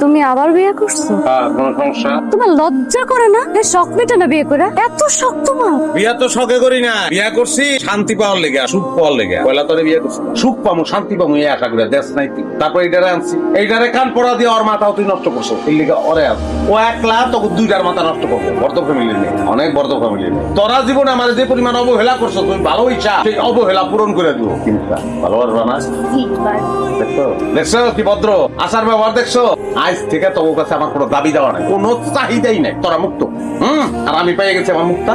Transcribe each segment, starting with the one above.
তুমি আবার বিয়ে করছো? কোনো সমস্যা? তোমার লজ্জা করে না? এই শখ মেটে না বিয়ে করে? এত শখ তোমার? বিয়া তো শখে করি না, বিয়া করছি শান্তি পাওয়ার লেগে, সুখ পাওয়ার লেগে। পয়লা তোরে বিয়ে করছি সুখ পামু, শান্তি পামু, এই আশা করে দেশ নাই তুই। তারপর এইটারে আনছি, এইটারে কান পড়া দিয়ে ওর মাথাও তুই নষ্ট করছো। এই লেগে ওরে আন, ও একলা তোকে দুইটার মাথা নষ্ট করবো। বর্ধ ফ্যামিলি নেই, অনেক বর্ধ ফ্যামিলি নেই। তোরা জীবনে আমার যে পরিমাণ অবহেলা করছো, তুমি ভালো ইচ্ছা সেই অবহেলা পূরণ করে দিও। চিন্তা ভালোবাসবা না? দেখছো দেখছো কি ভদ্র আচার ব্যবহার দেখছো? আজ থেকে তোর কাছে আমার কোনো দাবি দেওয়া নাই, কোনো চাহিদাই নাই। তোরা মুক্ত। আর আমি পেয়ে গেছি আমার মুক্তা।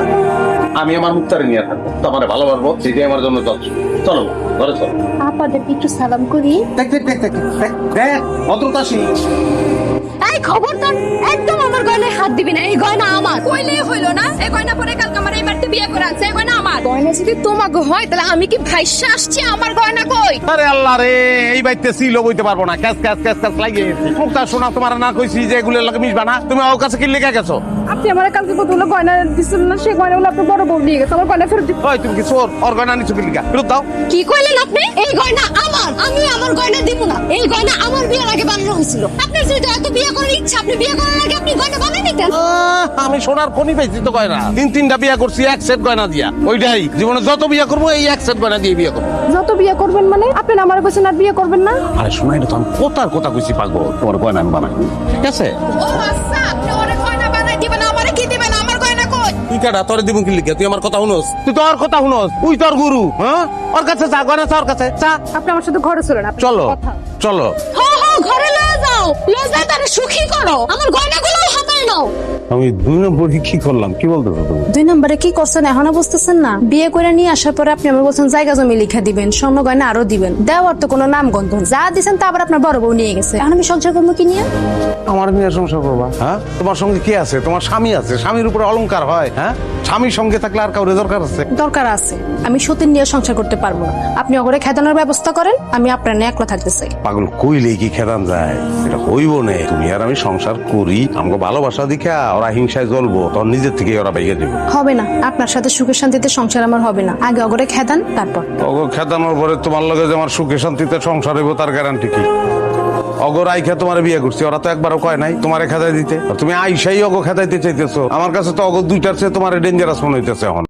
আমি আমার মুক্তারে নিয়ে থাকবো, তো আমার ভালোবাসবো, সেটাই আমার জন্য যথেষ্ট। চলো ঘরে চলো। আপনাদের একটু সালাম করি। দেখ দেখ দেখ দেখ দেখ দেখ ভদ্রতাশীল। এই খবরদার, একদম আমার গয়নায় হাত দিবি না। এই গয়না আমার। কইলেই হইলো না, এই গয়না পরে কালকে আমার এই বাড়িতে বিয়ে করে আছে, এই গয়না আমার। গয়না যদি তোমাকে হয় তাহলে আমি কি ভাইসা আসছি? আমার গয়না কই? আরে আল্লাহ রে, এই বাইতে সিল বইতে পারবো না। ক্যাস ক্যাস ক্যাস ক্যাস লাগিয়ে মুক্তা শোনা, তোমার না কইছি যে এগুলোর লাগে মিশবা না। তুমি ওর কাছে কি লেগে গেছো? আপনি আমার কালকে কতগুলো গয়না দিছিলেন না, সেই গয়নাগুলো আপনার বড় বউ নিয়ে গেছে। আমার গয়না ফেরত দিন। ওই তুমি কি চোর? ওর গয়না নিছো কি লিগা? ফেরত দাও। কি কইলেন আপনি? এই গয়না আমার। আমি আমার গয়না দিব না। এই গয়না আমার বিয়ের আগে বানানো হয়েছিল। আপনার যদি এত বিয়ে করার ইচ্ছা, আপনি বিয়ে করার আগে আপনি গয়না বানিয়ে নিতেন। আমি সোনার খনি পাইছি তো গয়না। তিনটা বিয়া করছি এক সেট গয়না দিয়া। ওইটাই জীবনে যত বিয়া করবো এই এক সেট গয়না দিয়ে বিয়ে করবো। যত বিয়ে করবেন মানে আপনি আমার বলছেন আর বিয়ে করবেন না? আরে শোনা, এটা তো আমি কোথার কথা কইছি পাগল। তোমার গয়না আমি বানাই, ঠিক আছে? ও আচ্ছা, আপনি ওরে গয়না বানাই দিবেন, আমারে কি দিবেন? আমার গয়না কই? তুই কাটা তোরে দিব কি লিখে? তুই আমার কথা শুনোস? তুই তো ওর কথা শুনোস? তুই তোর গুরু, হ্যাঁ? ওর কাছে যা, গয়না চা ওর কাছে চা। আপনি আমার সাথে ঘরে চলেন। আপনার চলো কথা। চলো। ঘরে লয়ে যাও। লয়ে যাও, তারে সুখী করো। আমার গয়নাগুলো হাতায় নাও। আমি 2 নম্বরে কি করলাম? কি বলতেছো তুমি? 2 নম্বরে কি করছেন এখনো বুঝতেছেন না? বিয়ে করে নিয়ে আসার পরে আপনি আমার বলছেন জায়গা জমি লিখে দিবেন, স্বর্ণ গয়না আরো দিবেন। দেওয়ার তো কোনো নাম গন্ধ নেই। যা দিছেন তা আবার আপনার বড় বউ নিয়ে গেছে। এখন আমি সংসার করবো কি নিয়ে? আমার নিয়ে সংসার করবা? হ্যাঁ, তোমার সঙ্গে কে আছে? তোমার স্বামী আছে। স্বামীর উপরে অলংকার হয়? হ্যাঁ, স্বামীর সঙ্গে থাকলে আর কাউরে দরকার আছে? দরকার আছে। আমি সতীন নিয়ে সংসার করতে পারবো না। আপনি ওগরে খেদানোর ব্যবস্থা করেন, আমি আপনার নিয়ে একলা থাকতে চাই। পাগল কইলেই কি খেদান যায়? এটা হইব না। তুমি আর আমি সংসার করি, আমাকে ভালোবাসা দেখা ওরা হিংসায় জ্বলবো, তখন নিজের থেকে ওরা বাইকে দেবে। হবে না, আপনার সাথে সুখে শান্তিতে সংসার আমার হবে না। আগে ওগরে খেদান, তারপর। ওগো খেদানোর পরে তোমার লগে যে আমার সুখে শান্তিতে সংসার হইব তার গ্যারান্টি কি? অগর আইখা তোমার বিয়ে করছি, ওরা তো একবারও কয় নাই তোমারে খেদাই দিতে। আর তুমি আইসাই অগো খেদাইতে চাইতেছো। আমার কাছে তো অগো দুইটার চেয়ে তোমার ডেঞ্জারাস মনে হইতেছে এখন।